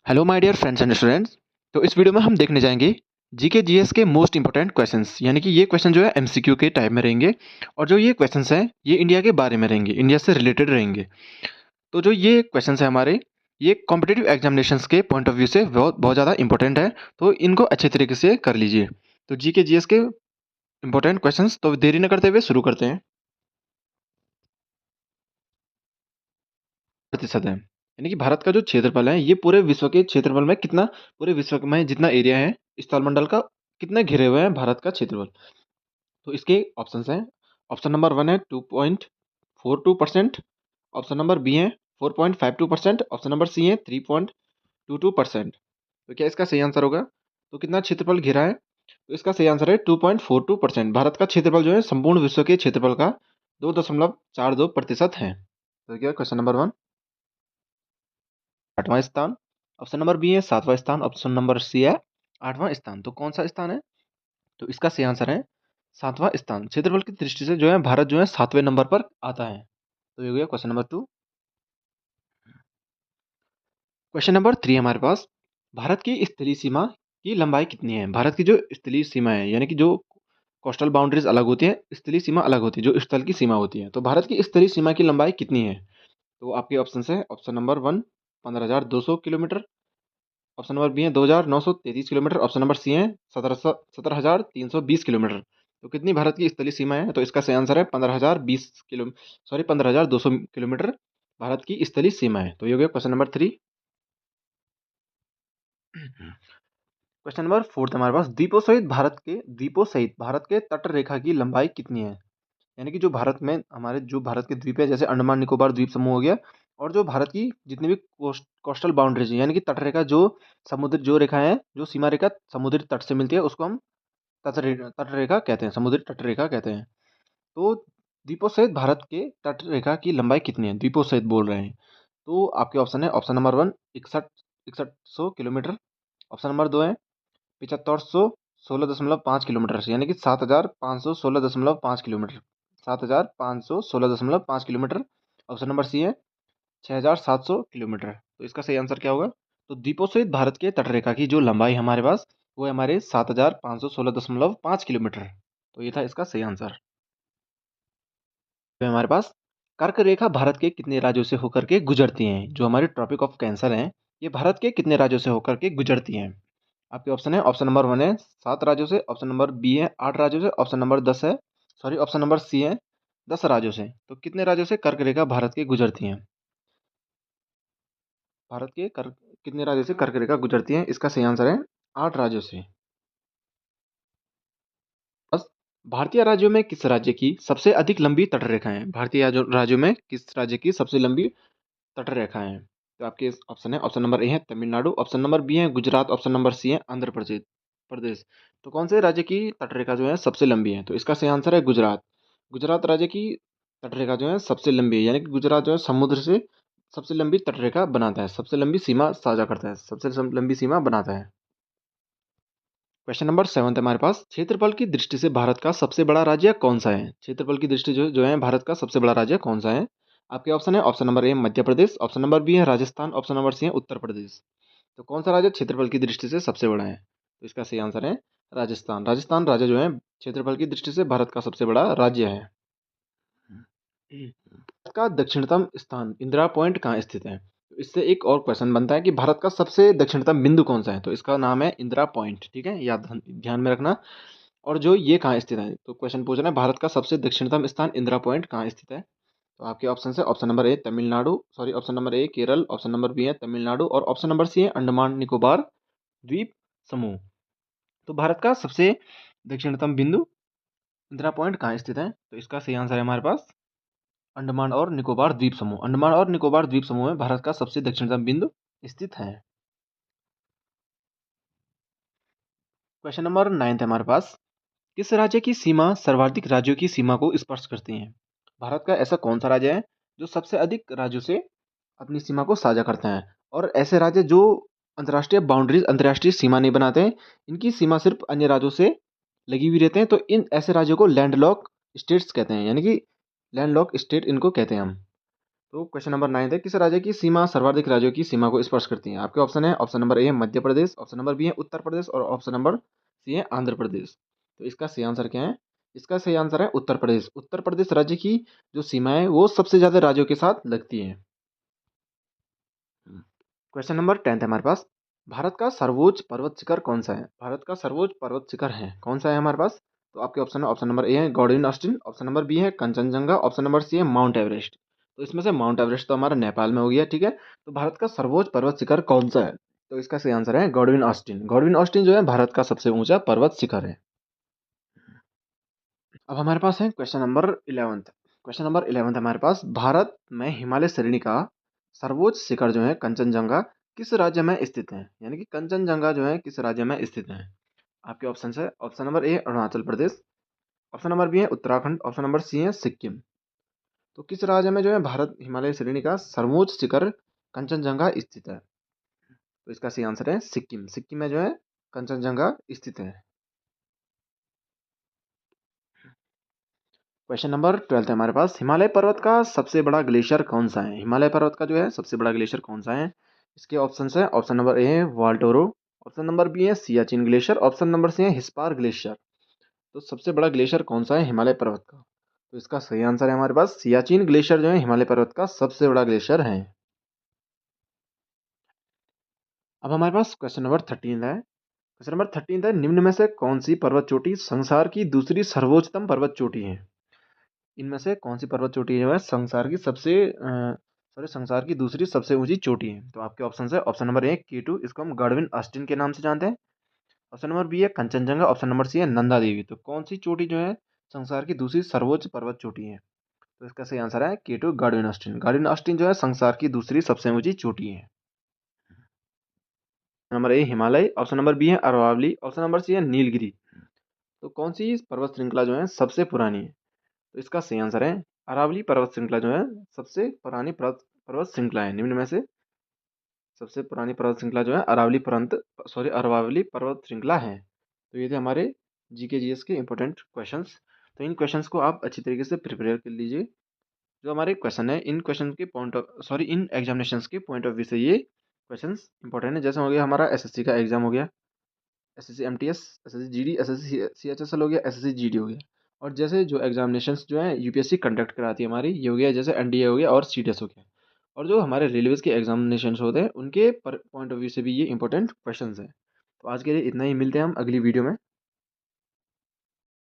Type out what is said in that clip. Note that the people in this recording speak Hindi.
Hello my dear friends and students. तो इस वीडियो में हम देखने जाएंगे जीके जीएस के मोस्ट इंपॉर्टेंट क्वेश्चंस, यानी कि ये क्वेश्चन जो है एमसीक्यू के टाइप में रहेंगे। और जो ये क्वेश्चंस हैं ये इंडिया के बारे में रहेंगे, इंडिया से रिलेटेड रहेंगे। तो जो ये क्वेश्चंस हैं हमारे, ये कॉम्पिटिटिव एग्जामिनेशंस के पॉइंट ऑफ व्यू से बहुत बहुत ज़्यादा इंपॉर्टेंट है। तो इनको अच्छे तरीके से कर लीजिए। तो जीके जीएस के इंपॉर्टेंट क्वेश्चंस, तो देरी न करते हुए शुरू करते हैं। प्रतिशत है, यानी कि भारत का जो क्षेत्रफल है ये पूरे विश्व के क्षेत्रफल में कितना, पूरे विश्व में जितना एरिया है स्थलमंडल का, कितना घिरे हुए हैं भारत का क्षेत्रफल। तो इसके ऑप्शंस हैं। ऑप्शन नंबर 1 है 2.42%। ऑप्शन नंबर बी है 4.52%। ऑप्शन नंबर सी है 3.22%। तो क्या इसका सही आंसर होगा? तो कितना क्षेत्रफल घिरा है? तो इसका सही आंसर है 2.42%। भारत का क्षेत्रफल जो है संपूर्ण विश्व के क्षेत्रफल का 2.42% है। तो क्या क्वेश्चन नंबर 1 आठवां स्थान। ऑप्शन नंबर बी है सातवां स्थान। ऑप्शन नंबर सी है आठवां स्थान। तो कौन सा स्थान है? तो इसका सही आंसर है सातवां स्थान। क्षेत्रफल की दृष्टि से जो है भारत जो है सातवें नंबर पर आता है। तो ये हो गया क्वेश्चन नंबर 2। क्वेश्चन नंबर 3 हमारे पास, भारत की स्थलीय सीमा की लंबाई कितनी है? भारत की जो स्थलीय सीमा है, यानी कि जो कोस्टल बाउंड्रीज अलग होती है, स्थलीय सीमा अलग होती है, जो स्थल की सीमा होती है। तो भारत की स्थलीय सीमा की लंबाई कितनी है? तो आपके ऑप्शन है। Option number 1 15,200 kilometre. Option number B है 2,933 किलोमीटर। ऑप्शन नंबर सी है 17,320 किलोमीटर। तो कितनी भारत की स्थलीय सीमा है? तो इसका सही आंसर है 15,020 किलो, सॉरी 15,200 किलोमीटर भारत की स्थलीय सीमा है। तो ये हो गया क्वेश्चन नंबर 3। क्वेश्चन नंबर 4 हमारे पास, द्वीपों सहित भारत के तट रेखा की लंबाई कितनी है? यानी कि जो भारत में हमारे जो भारत के द्वीप है, जैसे अंडमान निकोबार द्वीप समूह हो गया, और जो भारत की जितनी भी कोस्टल बाउंड्रीज है, यानी कि तट रेखा, जो समुद्र जो रेखा है, जो सीमा रेखा समुद्री तट से मिलती है, उसको हम तट रेखा कहते हैं, समुद्री तट रेखा कहते हैं। तो द्वीपों सहित भारत के तट रेखा की लंबाई कितनी है? द्वीपों सहित बोल रहे हैं। तो आपके ऑप्शन है। ऑप्शन नंबर 1 इकसठ 6100 किलोमीटर। ऑप्शन नंबर 2 है 7516.5 किलोमीटर, यानी कि 7516.5 kilometre, 7516.5 kilometre. Option number C है 6700 किलोमीटर। तो इसका सही आंसर क्या होगा? तो द्वीपों सहित भारत के तटरेखा की जो लंबाई हमारे पास, वो है हमारे 7516.5 किलोमीटर। तो ये था इसका सही आंसर। तो हमारे पास, कर्क रेखा भारत के कितने राज्यों से होकर के गुजरती हैं? जो हमारे ट्रॉपिक ऑफ कैंसर हैं, ये भारत के कितने राज्यों से होकर के गुजरती हैं? आपके ऑप्शन है। ऑप्शन नंबर 1 है 7 राज्यों से। ऑप्शन नंबर बी है 8 राज्यों से। ऑप्शन नंबर 10 है, सॉरी ऑप्शन नंबर सी है 10 राज्यों से। तो कितने राज्यों से कर्क रेखा भारत के गुजरती हैं? भारत के कर्क कितने राज्यों से कर्क रेखा गुजरती है? इसका सही आंसर है 8 राज्यों से। बस, भारतीय राज्यों में किस राज्य की सबसे अधिक लंबी तटरेखा है? भारतीय राज्यों में किस राज्य की सबसे लंबी तटरेखा है? तो आपके ऑप्शन है। ऑप्शन नंबर ए है तमिलनाडु। ऑप्शन नंबर बी है गुजरात। ऑप्शन नंबर सी है आंध्र प्रदेश प्रदेश। तो कौन से राज्य की तटरेखा जो है सबसे लंबी है? तो इसका सही आंसर है गुजरात। गुजरात राज्य की तटरेखा जो है सबसे लंबी है, यानी कि गुजरात जो है समुद्र से सबसे लंबी तटरेखा बनाता है, सबसे लंबी सीमा साझा करता है, सबसे लंबी सीमा बनाता है। क्वेश्चन नंबर 7 हमारे पास, क्षेत्रफल की दृष्टि से भारत का सबसे बड़ा राज्य कौन सा है? क्षेत्रफल की दृष्टि जो है भारत का सबसे बड़ा राज्य कौन सा है? आपके ऑप्शन है। Option number A Madhya Pradesh. Option number B है राजस्थान। ऑप्शन नंबर सी है उत्तर प्रदेश। तो कौन सा राज्य क्षेत्रफल की दृष्टि से सबसे बड़ा है? तो इसका सही आंसर है राजस्थान। राजस्थान राज्य जो है क्षेत्रफल की दृष्टि से भारत का सबसे बड़ा राज्य है। भारत का दक्षिणतम स्थान इंदिरा पॉइंट कहाँ स्थित है? तो इससे एक और क्वेश्चन बनता है कि भारत का सबसे दक्षिणतम बिंदु कौन सा है? तो इसका नाम है इंदिरा पॉइंट। ठीक है, याद ध्यान में रखना। और जो ये कहाँ स्थित है, तो क्वेश्चन पूछ रहा है भारत का सबसे दक्षिणतम स्थान इंदिरा पॉइंट कहाँ स्थित है? तो आपके ऑप्शन है। Option number A Tamil Nadu, sorry option number A Kerala. Option number B है तमिलनाडु। और ऑप्शन नंबर सी है अंडमान निकोबार द्वीप समूह। तो भारत का सबसे दक्षिणतम बिंदु इंदिरा पॉइंट कहाँ स्थित है? तो इसका सही आंसर है हमारे पास अंडमान और निकोबार द्वीप समूह। अंडमान और निकोबार द्वीप समूह में भारत का सबसे दक्षिणतम बिंदु स्थित है। क्वेश्चन नंबर 9 है हमारे पास, किस राज्य की सीमा सर्वाधिक राज्यों की सीमा को स्पर्श करती है? भारत का ऐसा कौन सा राज्य है जो सबसे अधिक राज्यों से अपनी सीमा को साझा करते हैं? और ऐसे राज्य जो अंतर्राष्ट्रीय बाउंड्रीज, अंतर्राष्ट्रीय सीमा नहीं बनाते हैं, इनकी सीमा सिर्फ अन्य राज्यों से लगी हुई रहते हैं, तो इन ऐसे राज्यों को लैंडलॉक स्टेट्स कहते हैं, यानी कि लैंडलॉक स्टेट इनको कहते हैं हम। तो क्वेश्चन नंबर 9 है, किस राज्य की सीमा सर्वाधिक राज्यों की सीमा को स्पर्श करती है? आपके ऑप्शन है, ऑप्शन नंबर ए है मध्य प्रदेश, ऑप्शन नंबर बी है उत्तर प्रदेश और ऑप्शन नंबर सी है आंध्र प्रदेश। तो इसका सही आंसर क्या है? इसका सही आंसर है उत्तर प्रदेश। उत्तर प्रदेश राज्य की जो सीमा है वो सबसे ज्यादा राज्यों के साथ लगती है। क्वेश्चन नंबर 10 है हमारे पास, भारत का सर्वोच्च पर्वत शिखर कौन सा है? भारत का सर्वोच्च पर्वत शिखर है कौन सा है हमारे पास? तो आपके ऑप्शन है, ऑप्शन नंबर ए है Godwin Austen, option number B है कंचनजंगा, ऑप्शन नंबर सी है माउंट एवरेस्ट। तो इसमें से माउंट एवरेस्ट तो हमारा नेपाल में हो गया, ठीक है। तो भारत का सर्वोच्च पर्वत शिखर कौन सा है? तो इसका सही आंसर है गॉडविन ऑस्टिन। गॉडविन ऑस्टिन जो है भारत का सबसे ऊंचा पर्वत शिखर है। अब हमारे पास है क्वेश्चन नंबर 11। क्वेश्चन नंबर 11 हमारे पास, भारत में हिमालय श्रेणी का सर्वोच्च शिखर जो है कंचनजंगा किस राज्य में स्थित है? यानी कि कंचनजंगा जो है किस राज्य में स्थित है? आपके ऑप्शन है, option number A Arunachal Pradesh, option number B है उत्तराखंड, ऑप्शन नंबर सी है सिक्किम। तो किस राज्य में जो है भारत हिमालय श्रेणी का सर्वोच्च शिखर कंचनजंगा स्थित है? तो इसका सही आंसर है सिक्किम। सिक्किम में जो है कंचनजंगा स्थित है। क्वेश्चन नंबर 12 है हमारे पास, हिमालय पर्वत का सबसे बड़ा ग्लेशियर कौन सा है? हिमालय पर्वत का जो है सबसे बड़ा ग्लेशियर कौन सा है? इसके ऑप्शन है, ऑप्शन नंबर ए है वाल्टोरो, ऑप्शन नंबर बी है Siachen glacier, option number C है हिस्पार ग्लेशियर। तो सबसे बड़ा ग्लेशियर कौन सा है हिमालय पर्वत का? तो इसका सही आंसर है हमारे पास सियाचिन ग्लेशियर जो है हिमालय पर्वत का सबसे बड़ा ग्लेशियर है। अब हमारे पास क्वेश्चन नंबर 13 है। क्वेश्चन नंबर 13 है, निम्न में से कौन सी पर्वत चोटी संसार की दूसरी सर्वोच्चतम पर्वत चोटी है? इनमें से कौन सी पर्वत चोटी जो है संसार की दूसरी सबसे ऊंची चोटी है? तो आपके ऑप्शन है, ऑप्शन नंबर ए K2, इसको हम गार्डविन ऑस्टिन के नाम से जानते हैं, ऑप्शन नंबर बी है कंचनजंगा, ऑप्शन नंबर सी है नंदा देवी। तो कौन सी चोटी जो है संसार की दूसरी सर्वोच्च पर्वत चोटी है? तो इसका सही आंसर है K2 Godwin Austin. Godwin Austin जो है संसार की दूसरी सबसे ऊंची चोटी है। Number A Himalaya, option number B है अरावली, ऑप्शन नंबर सी है नीलगिरी। तो कौन सी पर्वत श्रृंखला जो है सबसे पुरानी है? तो इसका सही आंसर है अरावली पर्वत श्रृंखला जो है सबसे पुरानी पर्वत श्रृंखला है। निम्न में से सबसे पुरानी पर्वत श्रृंखला जो है अरावली पर्वत श्रृंखला है। तो ये थे हमारे जीके जीएस के इंपॉर्टेंट क्वेश्चंस। तो इन क्वेश्चंस को आप अच्छी तरीके से प्रिपेयर कर लीजिए। जो हमारे क्वेश्चन है इन क्वेश्चन के इन एग्जामिनेशंस के पॉइंट ऑफ व्यू से ये क्वेश्चंस इंपॉर्टेंट है। जैसे हो गया हमारा एसएससी का एग्जाम हो गया, SSC MTS, SSC GD, SSC CHSL हो गया, एसएससी जीडी हो गया। और जैसे जो एग्जामिनेशंस जो है यूपीएससी कंडक्ट कराती है हमारी, ये हो गया जैसे एनडीए हो गया और सीटीएस हो गया। और जो हमारे रेलवेज के एग्जामिनेशंस होते हैं उनके पॉइंट ऑफ व्यू से भी ये इंपॉर्टेंट क्वेश्चंस हैं। तो आज के लिए इतना ही, मिलते हैं हम अगली वीडियो में।